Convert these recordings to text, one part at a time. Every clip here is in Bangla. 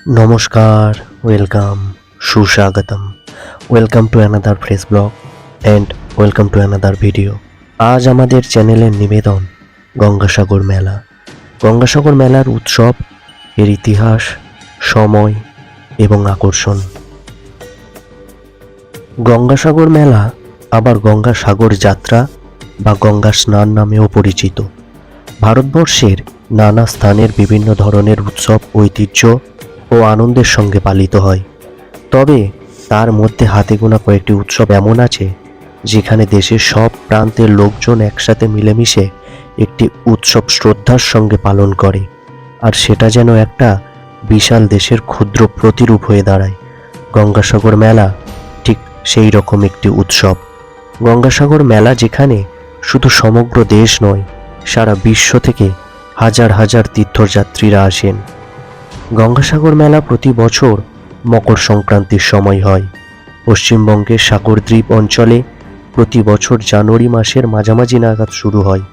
নমস্কার, ওয়েলকাম, সুস্বাগতম। Welcome to another fresh blog and welcome to another video. আজ আমাদের চ্যানেলের নিবেদন গঙ্গাসাগর মেলা। গঙ্গাসাগর মেলার উৎসব, এর ইতিহাস, সময় এবং আকর্ষণ। গঙ্গাসাগর মেলা আবার গঙ্গাসাগর যাত্রা বা গঙ্গা স্নান নামেও পরিচিত। ভারতবর্ষের নানা স্থানের বিভিন্ন ধরনের উৎসব, ঐতিহ্য ও আনন্দের সঙ্গে পালিত হয়। তবে তার মধ্যে হাতে গোনা কয়েকটি উৎসব এমন আছে যেখানে দেশের সব প্রান্তের লোকজন একসাথে মিলেমিশে একটি উৎসব শ্রদ্ধার সঙ্গে পালন করে, আর সেটা যেন একটা বিশাল দেশের ক্ষুদ্র প্রতিরূপ হয়ে দাঁড়ায়। গঙ্গাসাগর মেলা ঠিক সেই রকম একটি উৎসব। গঙ্গাসাগর মেলা যেখানে শুধু সমগ্র দেশ নয়, সারা বিশ্ব থেকে হাজার হাজার তীর্থযাত্রীরা আসেন। গঙ্গাসাগর মেলা প্রতি বছর মকর সংক্রান্তির সময় হয়। পশ্চিমবঙ্গের সাগরদ্বীপ অঞ্চলে প্রতি বছর জানুয়ারি মাসের মাঝামাঝি নাগাদ শুরু হয়।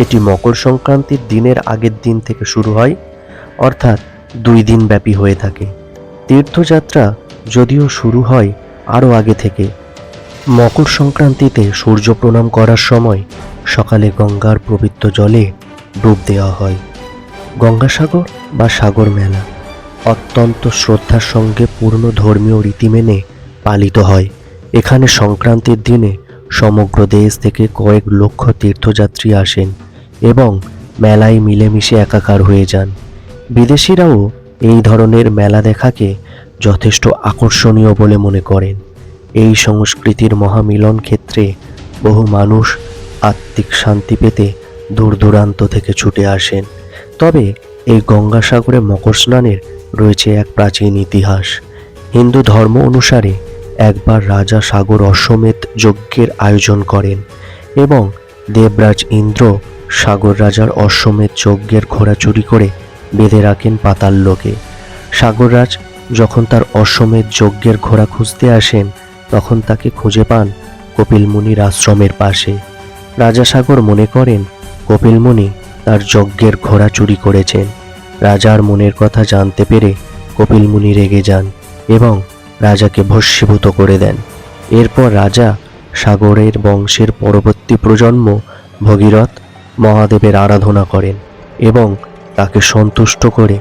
এটি মকর সংক্রান্তির দিনের আগের দিন থেকে শুরু হয়, অর্থাৎ 2 দিন ব্যাপী হয়ে থাকে। তীর্থযাত্রা যদিও শুরু হয় আরও আগে থেকে। মকর সংক্রান্তিতে সূর্য প্রণাম করার সময় সকালে গঙ্গার পবিত্র জলে ডুব দেওয়া হয়। গঙ্গাসাগর বা সাগর মেলা অত্যন্ত শ্রদ্ধার সঙ্গে পূর্ণ ধর্মীয় রীতি মেনে পালিত হয়। এখানে সংক্রান্তির দিনে সমগ্র দেশ থেকে কয়েক লক্ষ তীর্থযাত্রী আসেন এবং মেলায় মিলেমিশে একাকার হয়ে যান। বিদেশিরাও এই ধরনের মেলা দেখাকে যথেষ্ট আকর্ষণীয় বলে মনে করেন। এই সংস্কৃতির মহামিলন ক্ষেত্রে বহু মানুষ আত্মিক শান্তি পেতে দূর দূরান্ত থেকে ছুটে আসেন। তবে এই গঙ্গাসাগরে মকর স্নানের রয়েছে এক প্রাচীন ইতিহাস। হিন্দু ধর্ম অনুসারে একবার রাজা সাগর অশ্বমেধ যজ্ঞের আয়োজন করেন এবং দেবরাজ ইন্দ্র সাগর রাজার অশ্বমেধ যজ্ঞের ঘোড়া চুরি করে বেঁধে রাখেন পাতাল লোকে। সাগররাজ যখন তার অশ্বমেধ যজ্ঞের ঘোড়া খুঁজতে আসেন, তখন তাকে খুঁজে পান কপিল মুনির আশ্রমের পাশে। রাজা সাগর মনে করেন কপিল মুনি তার যজ্ঞের ঘোড়া চুরি করেছেন। রাজার মনের কথা জানতে পেরে কপিল মুনি রেগে যান এবং রাজাকে ভস্মীভূত করে দেন। এরপর রাজা সাগরের বংশের পরবর্তী প্রজন্ম ভগীরথ মহাদেবের আরাধনা করেন এবং তাকে সন্তুষ্ট করে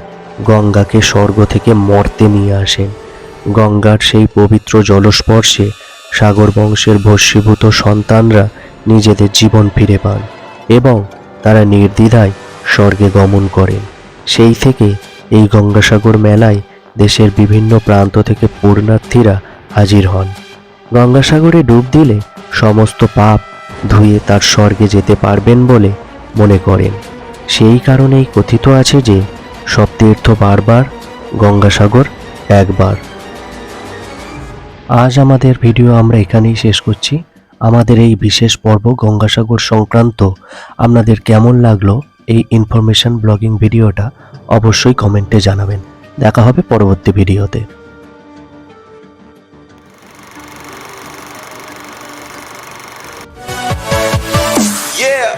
গঙ্গাকে স্বর্গ থেকে মর্তে নিয়ে আসেন। গঙ্গার সেই পবিত্র জলস্পর্শে সাগর বংশের ভস্মীভূত সন্তানরা নিজেদের জীবন ফিরে পান এবং তারা নির্দ্বিধায় স্বর্গে গমন করেন। সেই থেকে এই গঙ্গাসাগর মেলায় দেশের বিভিন্ন প্রান্ত থেকে পুণ্যার্থীরা হাজির হন। গঙ্গাসাগরে ডুব দিলে সমস্ত পাপ ধুয়ে তার স্বর্গে যেতে পারবেন বলে মনে করেন। সেই কারণেই কথিত আছে যে সব তীর্থ বারবার, গঙ্গাসাগর একবার। আজ আমাদের ভিডিও আমরা এখানেই শেষ করছি। আমাদের এই বিশেষ পর্ব গঙ্গাসাগর সংক্রান্ত আপনাদের কেমন লাগলো এই ইনফরমেশন ব্লগিং ভিডিওটা অবশ্যই কমেন্টে জানাবেন। দেখা হবে পরবর্তী ভিডিওতে। Yeah.